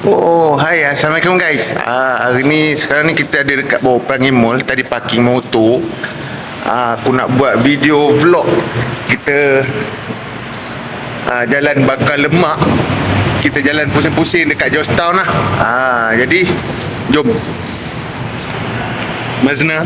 Oh, hai, Assalamualaikum guys. Hari ni sekarang ni kita ada dekat bawah Pelangi Mall. Tadi parking motor. Aku nak buat video vlog. Kita jalan bakar lemak. Kita jalan pusing-pusing dekat Georgetown lah. Jadi jom. Mazna.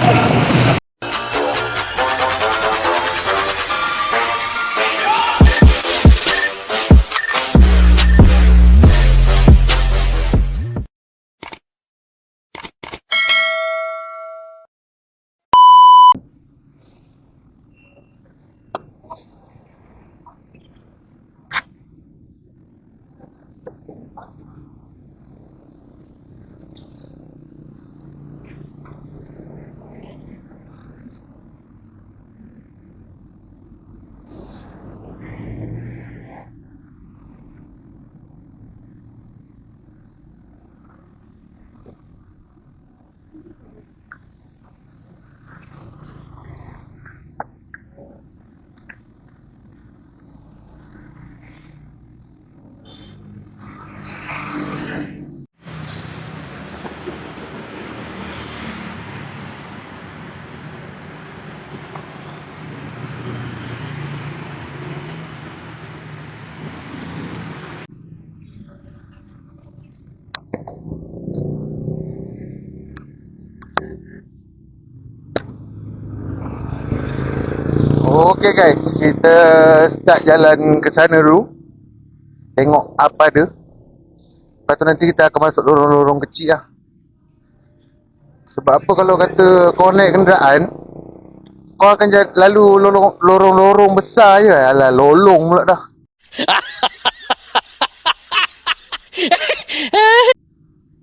Okay guys, kita start jalan ke sana dulu. Tengok apa ada. Lepas tu nanti kita akan masuk lorong-lorong kecil lah. Sebab apa kalau kata kau naik kenderaan, kau akan lalu lorong-lorong besar je. Alah, lolong pula dah.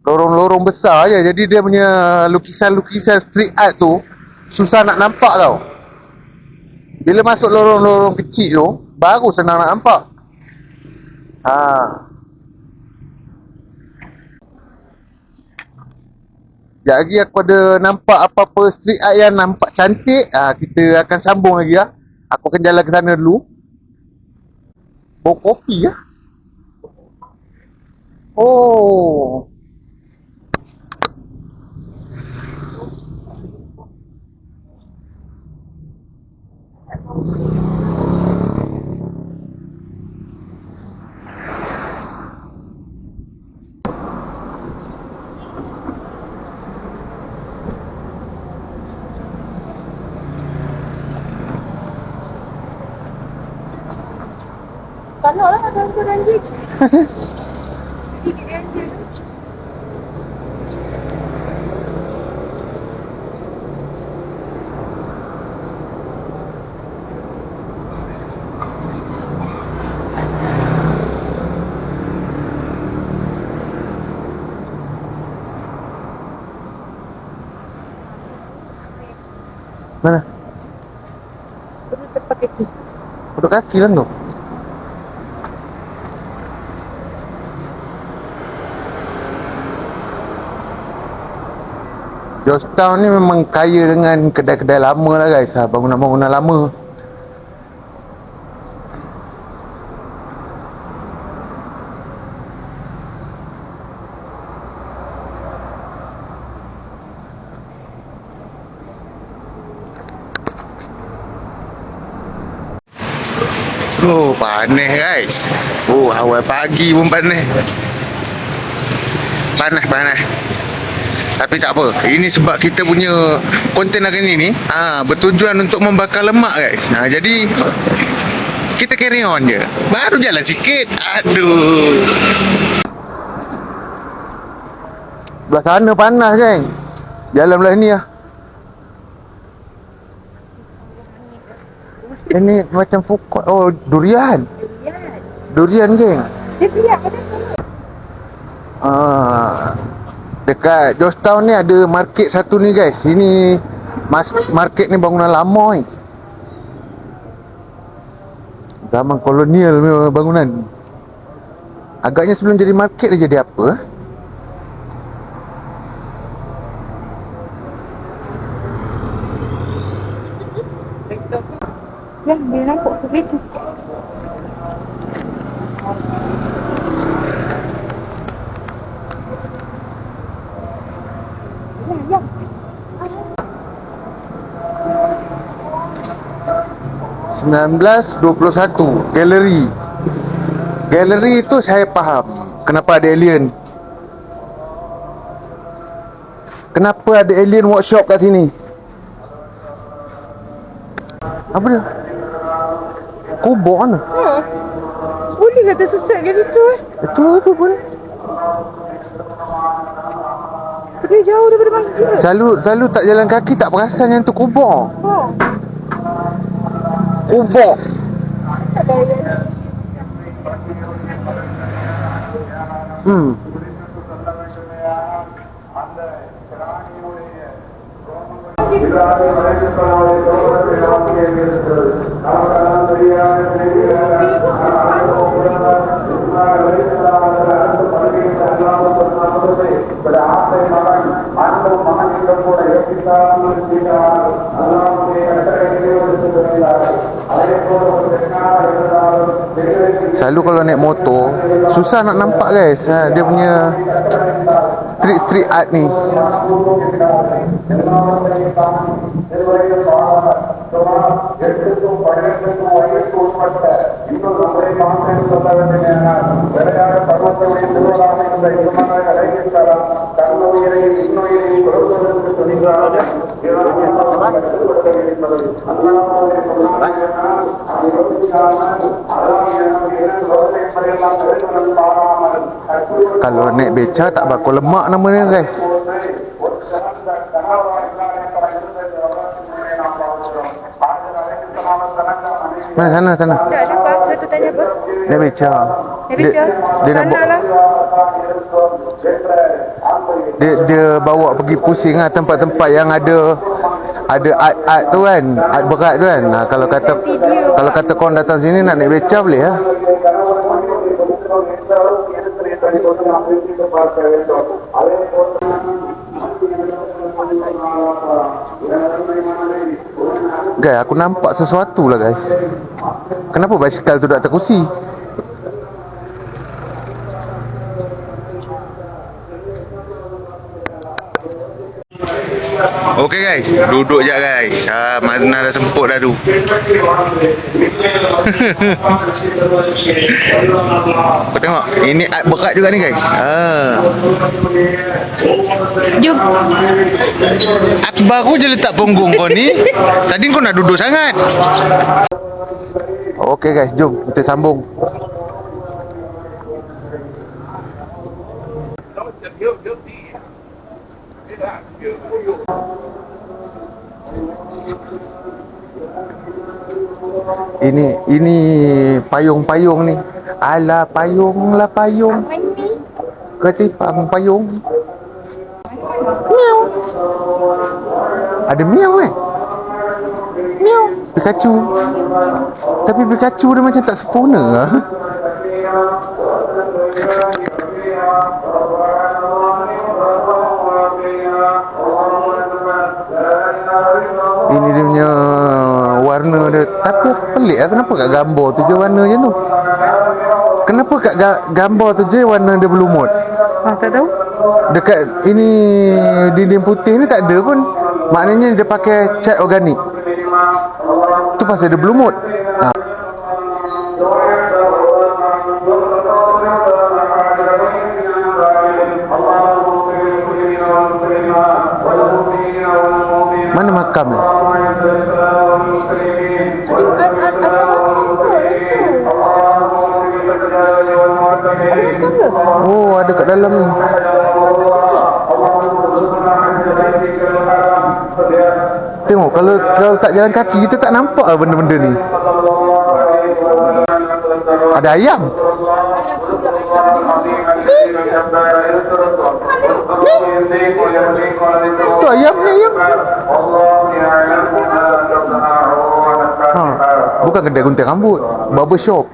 Lorong-lorong besar je. Jadi dia punya lukisan-lukisan street art tu susah nak nampak tau. Bila masuk lorong-lorong kecil tu, baru senang nak nampak. Sekejap lagi aku ada nampak apa-apa street art yang nampak cantik. Kita akan sambung lagi lah. Aku akan jalan ke sana dulu. Bawa kopi lah. Oh. Kalau lah ada ranjit. Sikit ranjit. Mana? Perlu tempat kaki. Duduk kaki lah tu. Georgetown ni memang kaya dengan kedai-kedai lama lah guys. Bangunan-bangunan lama. Oh, panas guys. Oh, awal pagi pun panas. Panas. Tapi tak apa. Ini sebab kita punya konten hari ni bertujuan untuk membakar lemak guys. Jadi kita carry on je. Baru jalan sikit. Aduh. Belah sana panas geng. Jalan belah ni lah. Ini macam food court. Oh, durian. Durian geng. Dia siap ada semua. Dekat Georgetown ni ada market satu ni guys. Ini market ni bangunan lama ni. Zaman kolonial punya bangunan. Agaknya sebelum jadi market dia jadi apa? Ya, dia nampak tu begitu. 1921 galeri. Galeri itu saya faham kenapa ada alien. Kenapa ada alien workshop kat sini? Apa dia? Kubur mana? Boleh kata sesat ke situ Itu pun. Tapi jauh daripada masjid. Selalu tak jalan kaki tak perasan yang tu kubur. Kubur. Tak ada alien. Selalu kalau naik motor susah nak nampak guys, dia punya street art ni. Kalau naik beca tak bakal lemak namanya guys. Mana sana. Tak ada apa. Saya tu tanya apa? Naik beca. Naik beca? Dia nak Sana lah. dia bawa pergi pusing lah tempat-tempat yang ada art tu kan, art berat tu kan. Kalau kata korang datang sini nak naik beca boleh lah. Guys, aku nampak sesuatu lah guys. Kenapa basikal tu tak terkusi? Okay guys, duduk je guys. Mazna dah semput dah tu. Kau tengok, ini art berat juga ni guys. Jom. Aku baru je letak punggung kau ni. Tadi kau nak duduk sangat. Okay guys, jom kita sambung. Ini payung-payung ni. Alah payung lah payung. Ketipang payung. Miau. Ada miau Miau. Pikachu. Tapi Pikachu dia macam tak sempurna lah. Ini dia punya warna dia. Tapi pelik lah, kenapa kat gambar tu je warna macam tu? Kenapa kat gambar tu je warna dia berlumut? Tak tahu. Dekat ini dinding putih ni tak ada pun. Maknanya dia pakai cat organik. Tu pasal dia berlumut. Mana makam ni? Oh, ada kat dalam ni. Tengok, kalau tak jalan kaki kita tak nampak lah benda-benda ni. Ada ayam. Tu ayam ni ayam. Bukan kedai gunting rambut, barber shop.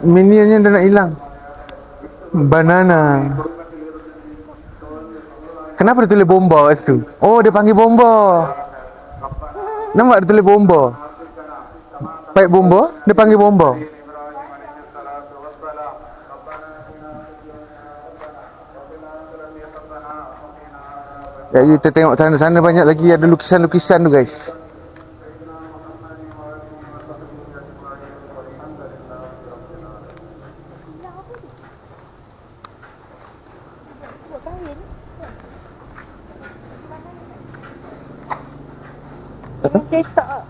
Minionnya dah nak hilang. Banana. Kenapa dia tulis bomba kat situ? Oh, dia panggil bomba. Nampak dia tulis bomba. Paip bomba, dia panggil bomba. Ya, kita tengok sana-sana banyak lagi ada lukisan-lukisan tu guys. Cetak.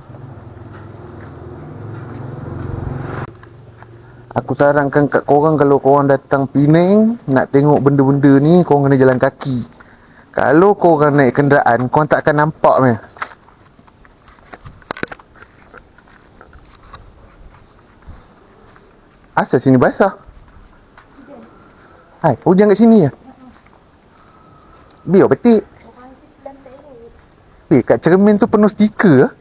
Aku sarankan kat korang kalau korang datang Penang nak tengok benda-benda ni, korang kena jalan kaki. Kalau korang naik kenderaan, korang tak akan nampak ni. Asal sini basah? Hai, hujan kat sini ya? Biar petik. Kat cermin tu penuh stiker lah.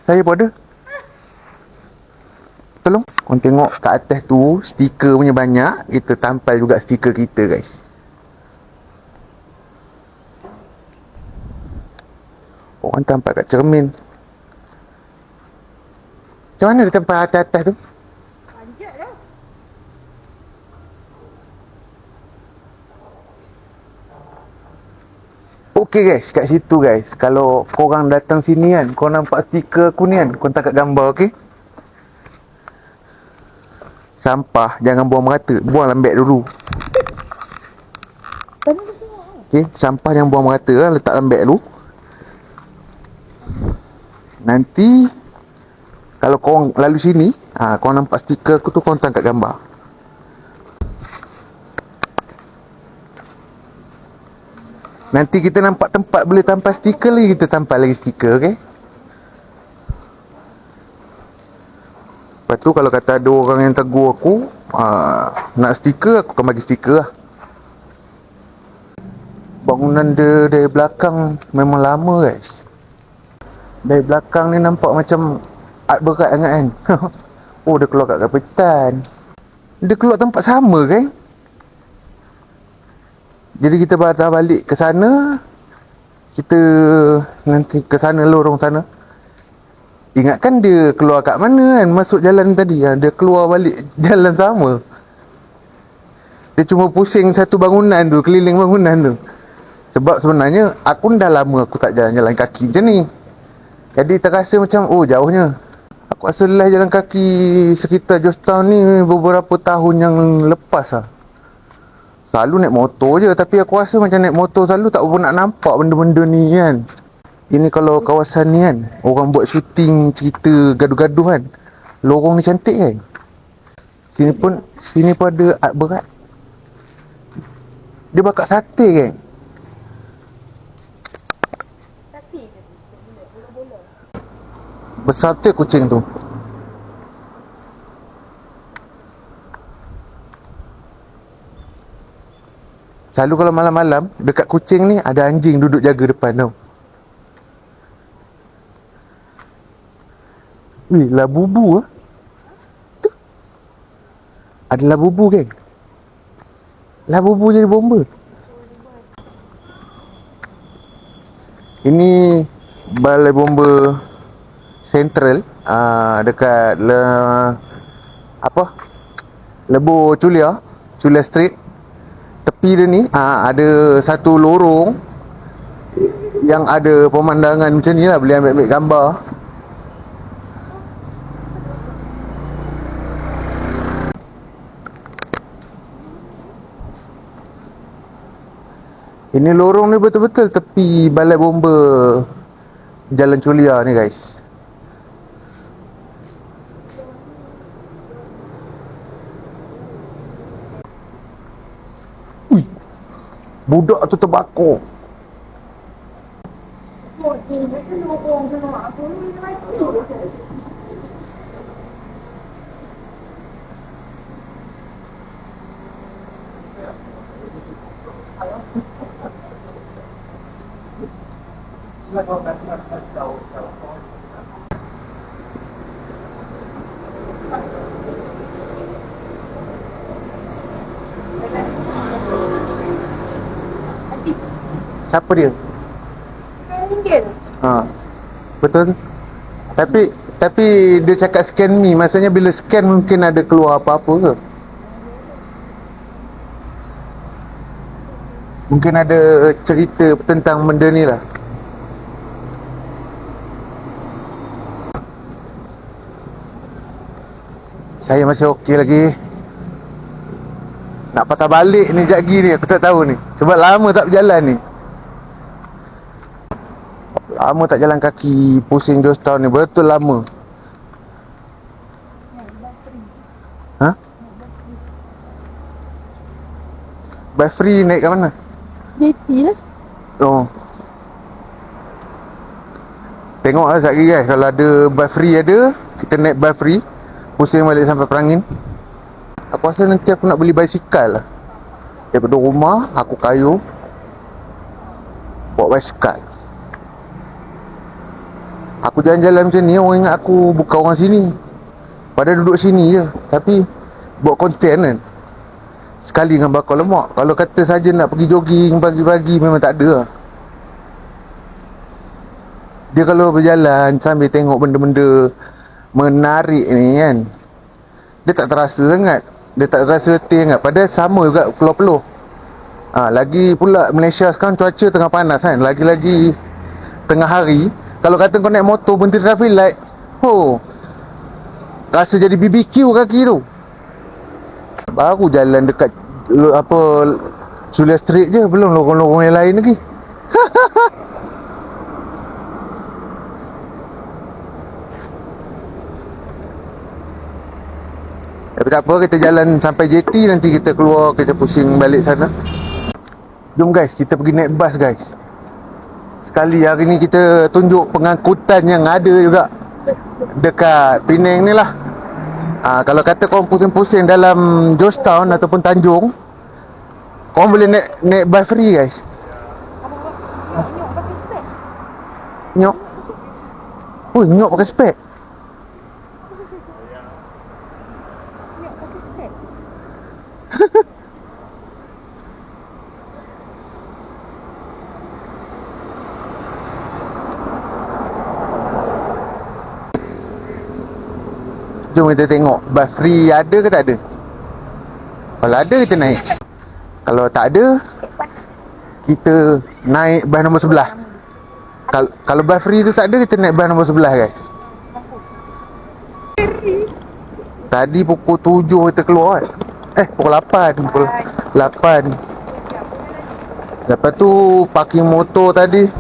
Saya pun ada. Tolong. Korang tengok kat atas tu, stiker punya banyak. Kita tampal juga stiker kita guys. Orang tampal kat cermin. Macam mana dia tampal atas-atas tu? Panjat lah. Okey guys, kat situ guys. Kalau korang datang sini kan, korang nampak stiker aku ni kan, korang tangkap gambar, okey? Sampah jangan buang merata, buang dalam beg dulu. Okey, sampah jangan buang merata lah, letak dalam beg dulu. Nanti kalau korang lalu sini, korang nampak stiker aku tu, korang tangkap gambar. Nanti kita nampak tempat boleh tampal stiker lagi, kita tampal lagi stiker, okey? Lepas tu kalau kata ada orang yang tegur aku, nak stiker, aku akan bagi stiker lah. Bangunan dia dari belakang memang lama guys. Dari belakang ni nampak macam art berat sangat kan. Oh, dia keluar kat kapitan. Dia keluar tempat sama kan. Jadi kita dah balik ke sana. Kita nanti ke sana, lorong sana. Ingatkan dia keluar kat mana kan, masuk jalan tadi. Dia keluar balik jalan sama. Dia cuma pusing satu bangunan tu, keliling bangunan tu. Sebab sebenarnya aku dah lama aku tak jalan-jalan kaki macam ni. Jadi terasa macam jauhnya. Aku rasa lelah jalan kaki sekitar Georgetown ni beberapa tahun yang lepas lah. Selalu naik motor je, tapi aku rasa macam naik motor selalu tak pernah nak nampak benda-benda ni kan. Ini kalau kawasan ni kan, orang buat syuting cerita gaduh-gaduh kan. Lorong ni cantik kan. Sini pun ada art berat. Dia bakar sate kan. Besar tu kucing tu. Selalu kalau malam-malam dekat kucing ni ada anjing duduk jaga depan tau. Weh, labubu ah. Tu. Ada labubu geng. Labubu jadi bomba. Ini balai bomba Central, dekat Lebuh Chulia Street. Tepi dia ni ada satu lorong yang ada pemandangan macam ni lah, boleh ambil gambar. Ini lorong ni betul-betul tepi balai bomba Jalan Chulia ni guys. Ui, budak tu terbakar. Siapa dia? Ringgit. Betul. Tapi dia cakap scan me, maksudnya bila scan mungkin ada keluar apa-apa ke? Mungkin ada cerita tentang benda ni lah. Saya masih okey lagi. Nak patah balik ni sekejap lagi ni, aku tak tahu ni. Sebab lama tak berjalan ni. Lama tak jalan kaki, pusing Georgetown ni, betul lama. Ha? Bus free naik kat mana? JT lah. Oh. Tengoklah sekejap lagi guys, kalau ada bus free ada, kita naik bus free, pusing balik sampai Perangin. Aku rasa nanti aku nak beli basikal lah. Daripada rumah, aku kayuh bawa basikal. Aku jalan-jalan macam ni, orang ingat aku bukan orang sini. Padahal duduk sini je. Tapi buat konten kan, sekali dengan bakar lemak. Kalau kata saja nak pergi jogging pagi-pagi, memang tak ada lah. Dia kalau berjalan sambil tengok benda-benda menarik ni kan, dia tak terasa sangat. Dia tak terasa letih sangat. Padahal sama juga peluh-peluh. Lagi pula Malaysia sekarang cuaca tengah panas kan. Lagi-lagi tengah hari. Kalau kata kau naik motor berhenti traffic light, rasa jadi BBQ kaki tu. Baru jalan dekat Sulia Street je, belum lorong-lorong yang lain lagi. Tapi tak apa, kita jalan sampai JT, nanti kita keluar, kita pusing balik sana. Jom guys, kita pergi naik bas guys. Sekali hari ni kita tunjuk pengangkutan yang ada juga dekat Penang ni lah. Kalau kata korang pusing-pusing dalam Georgetown ataupun Tanjung, korang boleh naik bus free guys. Nyok. Nyok pakai spek. Jom kita tengok bus free ada ke tak ada. Kalau ada kita naik, kalau tak ada kita naik bus nombor sebelah. Kalau bus free tu tak ada, kita naik bus nombor sebelah guys. Tadi pukul 7 kita keluar kan. Pukul 8. Lepas tu parking motor tadi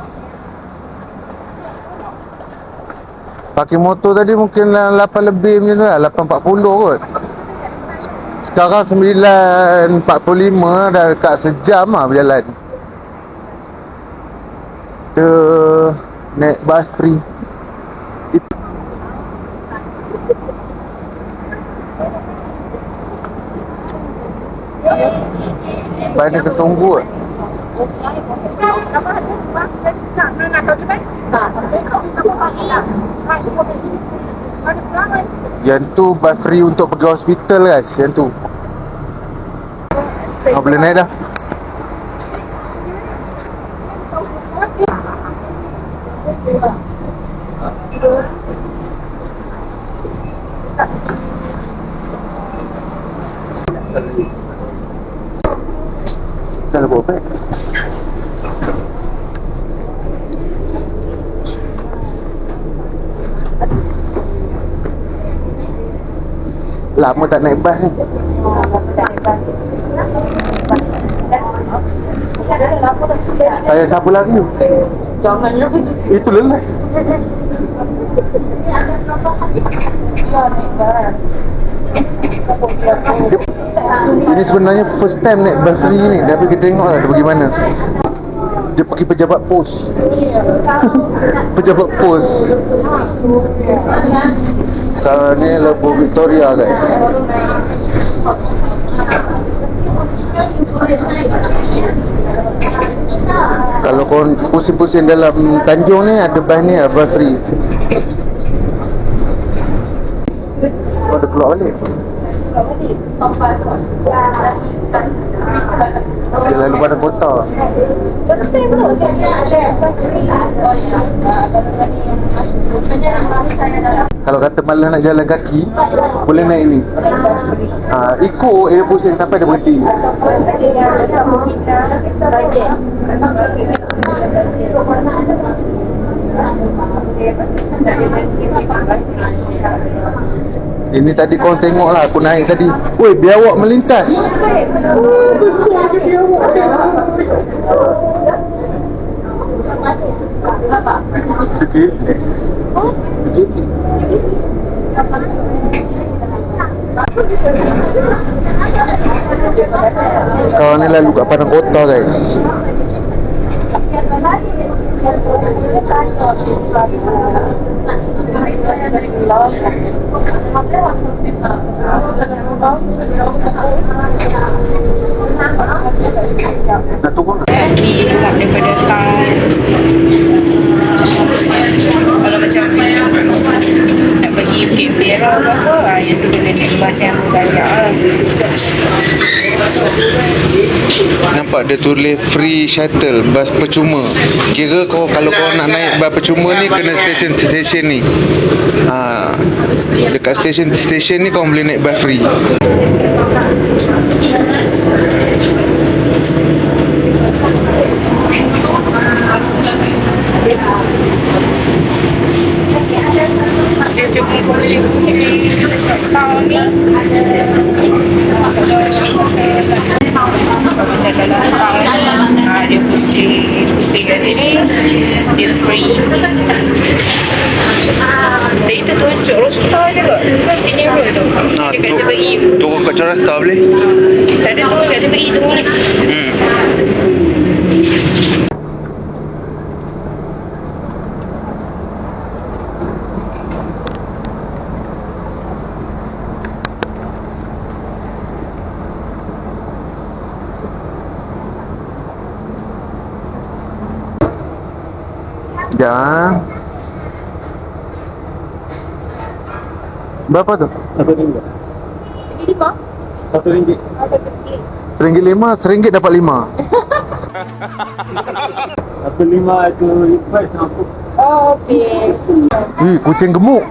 mungkin 8 lebih macam tu lah, 8.40 kot. Sekarang 9.45, dah dekat sejam lah berjalan. Kita naik bus free. Banyak ketunggu kot. Yang tu bus free untuk pergi hospital guys. Yang tu boleh naik dah. Dah buat apa? Lama tak naik bas ni. Saya siapa lagi? Jangan ya. Itu lelah. Ini sebenarnya first time naik bus free ni. Tapi kita tengoklah dia bagaimana. Dia pergi pejabat pos. Pejabat pos. Sekarang ni Lebuh Victoria guys. Kalau korang pusing-pusing dalam Tanjung ni, ada bus ni, bus free. Ada keluar balik. Dia lalu pada kota. Kalau kata malas nak jalan kaki, boleh naik ni. Ikut dia pusing sampai dia berhenti. Ini tadi kau tengok lah, aku naik tadi. Woi, biawak melintas. Sekarang ni lalu kat Padang Kota guys. Nak tunggu tak? Ni dekat daripada tas. Kalau macam nak pergi Bukit Merah ke apa, yang tu kena naik bas yang banyak lah. Nampak dia tulis free shuttle, bas percuma. Kira kalau kau nak naik bas percuma ni kena stesen ni. Dekat stesen ni kau boleh naik bas free. Dia cuma boleh pergi tahun ni. Macam dalam tahun ni, dia pusing kat sini, dia free. Dia itu tunjuk roster juga. Ini road tu. Dekat CBI. Turun kat Corasta boleh? Tak ada tu kat CBI tu boleh. Ya. Berapa tu? RM1. Ini lima? RM1. RM1. RM5, RM1 dapat 5. RM5 tu lipat sama. Oh, okey. Kucing gemuk.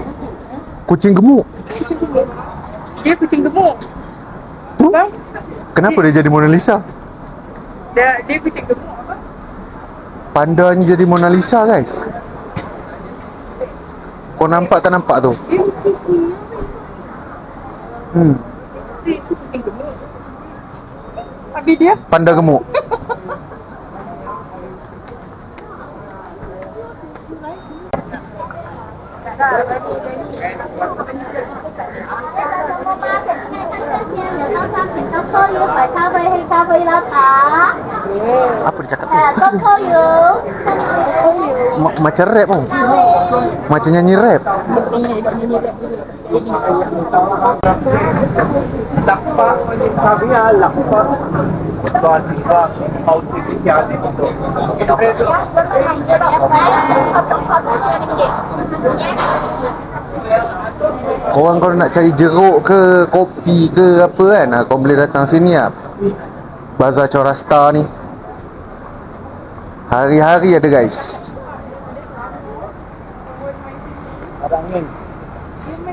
Kucing gemuk. Dia kucing gemuk. Tu? Kenapa dia jadi Mona Lisa? Dia kucing gemuk apa? Pandanya jadi Mona Lisa guys. Kau nampak tak nampak tu? Dia kucing Dia kucing gemuk. Habis dia? Panda gemuk. Apa dia cakap tu? Macam rap pun. Macam nyanyi rap. Lakpa, sabi nga, lakpa. Diba, outfit niya dito. Korang kalau nak cari jeruk ke kopi ke apa kan, kau boleh datang sini lah. Bazar Corasta ni hari-hari ada guys.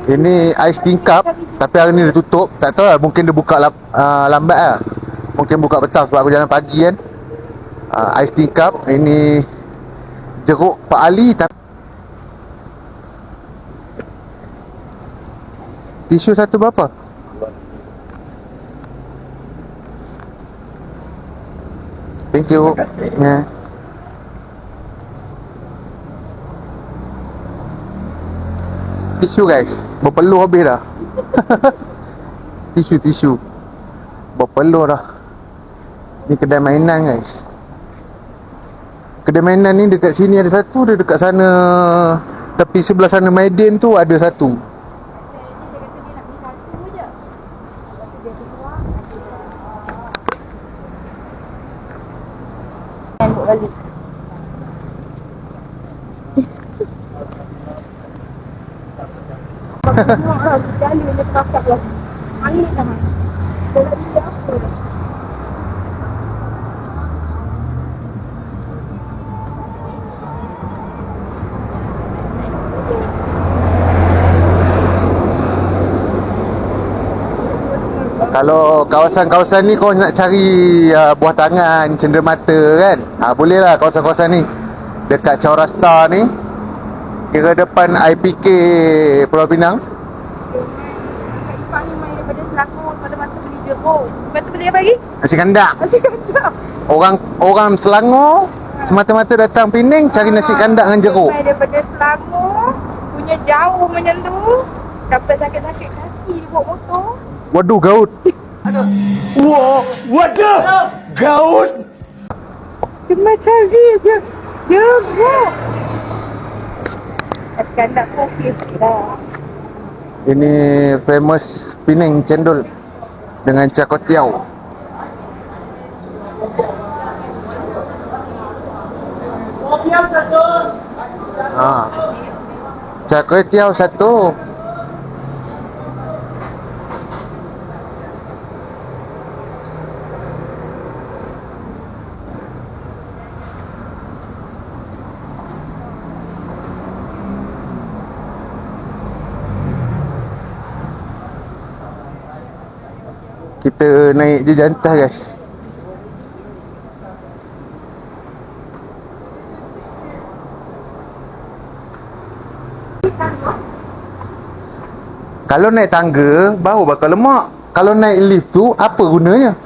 Ini ais tingkap, tapi hari ni dia tutup. Tak tahu lah, mungkin dia buka lambat lah. Mungkin buka petang sebab aku jalan pagi kan. Ais tingkap. Ini jeruk Pak Ali. Tisu satu berapa? Thank you. Ya. Tisu guys, berpeluh habis dah. Tisu berpeluh dah. Ni kedai mainan guys. Kedai mainan ni dekat sini ada satu, dia dekat sana tepi sebelah sana Maiden tu ada satu. Balik. Tengok lah, jalan dia kakak lah. Angin lah. Dalam dia apa dah? Kalau kawasan-kawasan ni kau nak cari buah tangan, cenderamata kan, boleh lah kawasan-kawasan ni. Dekat Chaurasta ni, kira depan IPK Pulau Pinang. Ipar ni main daripada Selangor mata-mata beli jeruk. Lepas tu beli apa lagi? Nasi kandak. Nasi kandang. Orang Selangor semata-mata datang Pening cari nasi kandak dengan jeruk. Main daripada Selangor, punya jauh macam tu. Sampai sakit-sakit kaki dia bawa motor. Waduh, gaut. Wah, waduh, gaut. Cuma cari je jeruk. Nasi kandang pun okey sikit lah. Ini famous Pening cendol dengan char kway teow. Char kway teow satu. Kita naik je jantas guys. Kalau naik tangga baru bakal lemak. Kalau naik lift tu apa gunanya?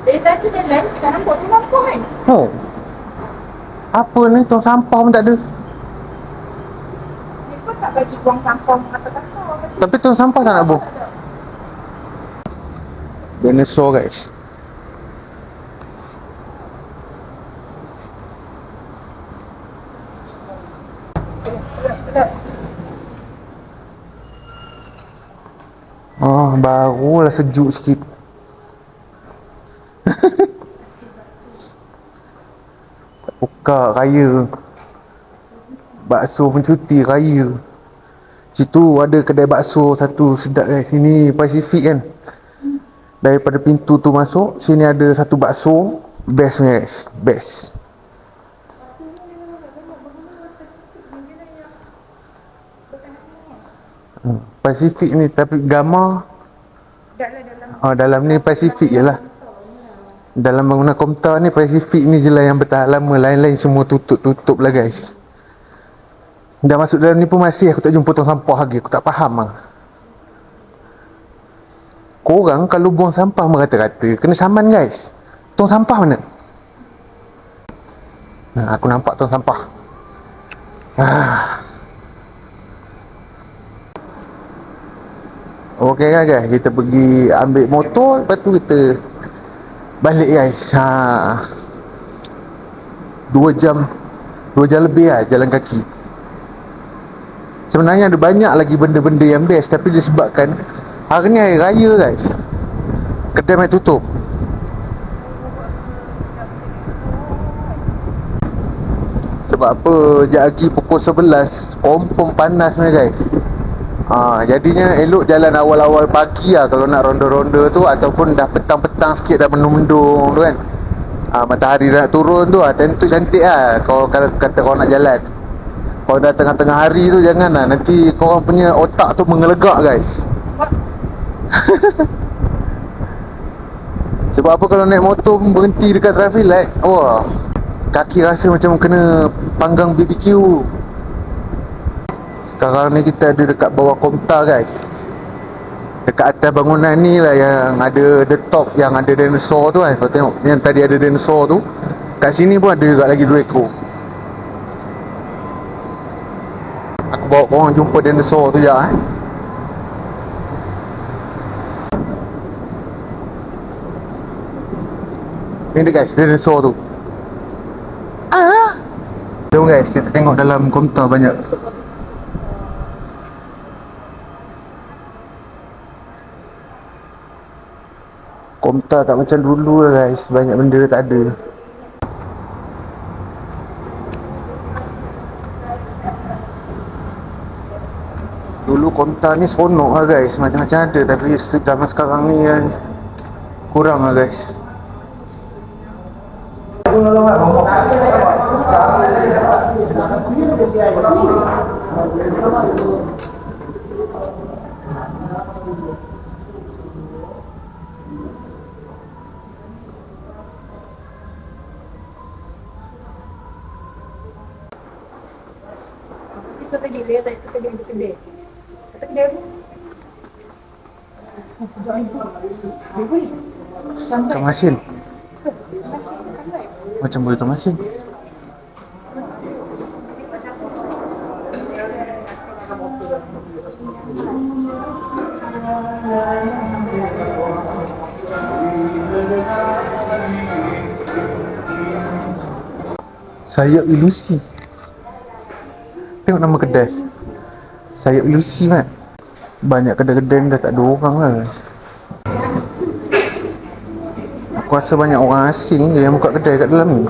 Dari tadi jalan, tak nampak tu nampak kan? Oh. Apa ni, tong sampah pun tak ada. Dia pun tak bagi buang sampah kata-kata. Tapi tong sampah tak nak buang. Dinosaur guys. Barulah sejuk sikit. Buka raya. Bakso pencuti raya. Situ ada kedai bakso satu sedap guys. Ini Pacific kan. Daripada pintu tu masuk, sini ada satu bakso. Best guys, best. Pacific ni tapi gambar dalam ni Pacific je lah. Dalam bangunan Komtar ni Pacific ni je lah yang bertahan lama. Lain-lain semua tutup lah guys. Dah masuk dalam ni pun masih aku tak jumpa tong sampah lagi. Aku tak faham lah. Korang kalau buang sampah merata-rata kena saman guys. Tong sampah mana? Aku nampak tong sampah. Okey lah guys, kita pergi ambil motor, lepas tu kita balik guys. 2 jam lebih lah jalan kaki. Sebenarnya ada banyak lagi benda-benda yang best, tapi disebabkan hari ni hari raya guys, kedai mai tutup. Sebab apa, sekejap lagi pukul 11 confirm panas ni guys. Jadinya elok jalan awal-awal pagi lah kalau nak ronda-ronda tu, ataupun dah petang-petang sikit dah mendung-mendung tu kan. Matahari dah nak turun tu time tu cantik lah kalau kata kau nak jalan. Kalau dah tengah-tengah hari tu jangan lah, nanti korang punya otak tu mengelegak guys. Sebab apa, kalau naik motor berhenti dekat traffic light, wah, kaki rasa macam kena panggang BBQ. Sekarang ni kita ada dekat bawah Komtar guys. Dekat atas bangunan ni lah yang ada the top, yang ada dinosaur tu kan. Kau tengok yang tadi ada dinosaur tu, kat sini pun ada juga lagi 2 ekor. Aku bawa korang jumpa dinosaur tu je Ni dia guys, dinosaur tu. Jom guys, kita tengok dalam Komtar banyak. Komtar tak macam dulu lah guys, banyak benda tak ada. Dulu konta ni seronok lah guys, macam-macam ada. Tapi zaman sekarang ni kurang lah guys. Itu tadi dia tak itu tadi kedai. Kata kedai apa? Sudah ibu. Ibu. Ikan masin. Macam boleh ikan masin. Sayap ilusi. Tengok nama kedai. Sayap ilusi mat. Banyak kedai-kedai ni dah tak ada orang lah. Aku rasa banyak orang asing je yang buka kedai kat dalam ni.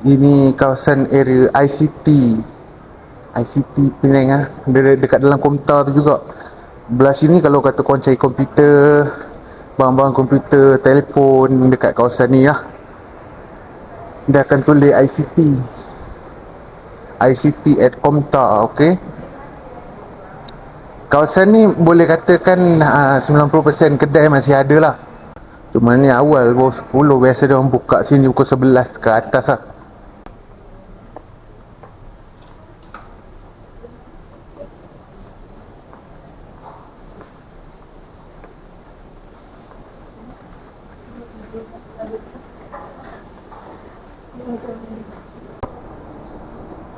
Ini kawasan area ICT Penang lah. Dia dekat dalam Komtar tu juga. Belah sini kalau kata korang cari komputer, barang-barang komputer, telefon dekat kawasan ni lah, dia akan tulis ICT at Komtar, ok. Kawasan ni boleh katakan 90% kedai masih ada lah. Cuma ni awal baru 10. Biasa dia orang buka sini pukul 11 ke atas lah.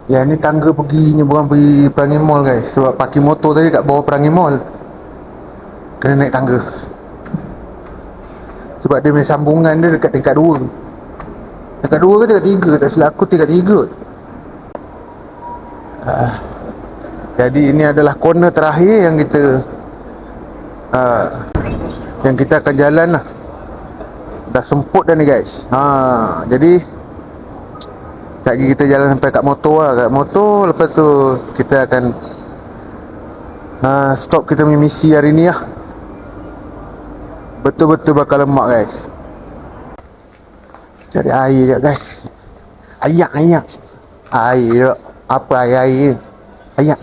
Ya ni tangga pergi nyeberang pergi Perangi Mall guys. Sebab parking motor tadi kat bawah Perangi Mall, kena naik tangga. Sebab dia punya sambungan dia dekat tingkat 2. Tingkat 2 ke tingkat 3? Tak silap aku tingkat 3. Jadi ini adalah corner terakhir yang kita akan jalan lah. Dah semput dah ni guys. Jadi sekejap lagi kita jalan sampai kat motor lah. Kat motor, lepas tu kita akan stop kita punya misi hari ni lah. Betul-betul bakal lemak guys. Cari air je guys. Ayak. Air. Apa air? Ayak.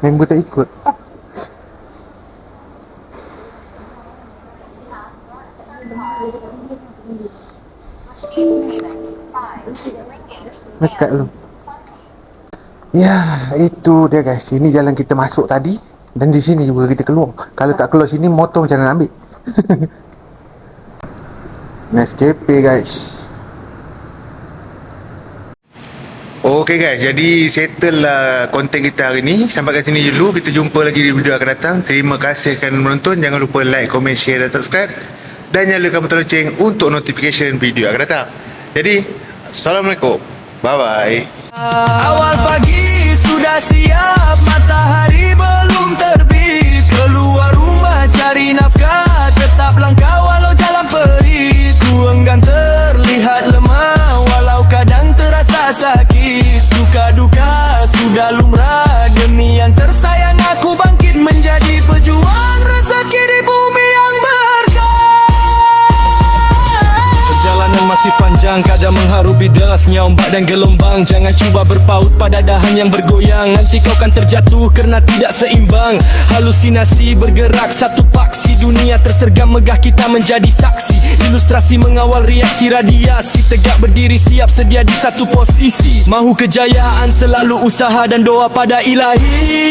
Member tak ikut. Dekat lu. Ya, itu dia guys. Ini jalan kita masuk tadi. Dan di sini juga kita keluar. Kalau tak keluar sini, motor macam mana nak ambil? Nescafe guys. Okay guys, jadi settle lah konten kita hari ni. Sampai kat sini dulu. Kita jumpa lagi di video akan datang. Terima kasih kerana menonton. Jangan lupa like, komen, share dan subscribe. Dan nyalakan butang lonceng untuk notification video akan datang. Jadi, Assalamualaikum. Bye-bye. Awal pagi sudah siap, matahari belum terbit. Keluar rumah cari nafkah, tetap langkah walau jalan perit. Ku enggan terlihat lemah, walau kadang terasa sakit. Suka duka sudah lumrah, demi yang tersayang aku bangkit menjadi pejuang rezeki di bumi yang berkah. Perjalanan masih panjang, kadang mengharupi derasnya ombak dan gelombang. Jangan cuba berpaut pada dahan yang bergoyang, nanti kau kan terjatuh kerana tidak seimbang. Halusinasi bergerak satu paksi, dunia tersergam megah kita menjadi saksi. Ilustrasi mengawal reaksi radiasi, tegak berdiri siap sedia di satu posisi. Mahu kejayaan selalu usaha dan doa pada ilahi.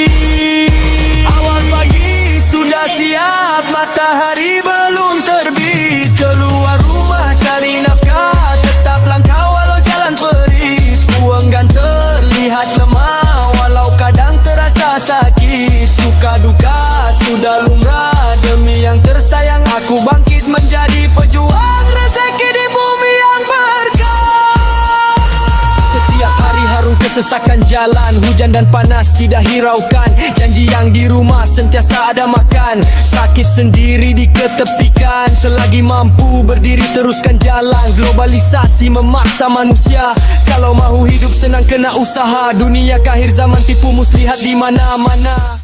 Awal pagi sudah siap, matahari belum terbit. Keluar rumah cari nafkah, tetap langkah walau jalan perit. Ku enggan terlihat lemah, walau kadang terasa sakit. Suka duka sudah lumrah, demi yang tersayang aku bangkit menjadi pejuang rezeki di bumi yang berkah. Setiap hari harung Kesesakan jalan, hujan dan panas tidak hiraukan. Janji yang di rumah sentiasa ada makan. Sakit sendiri diketepikan. Selagi mampu berdiri teruskan jalan. Globalisasi memaksa manusia. Kalau mahu hidup senang kena usaha. Dunia ke akhir zaman tipu muslihat di mana-mana.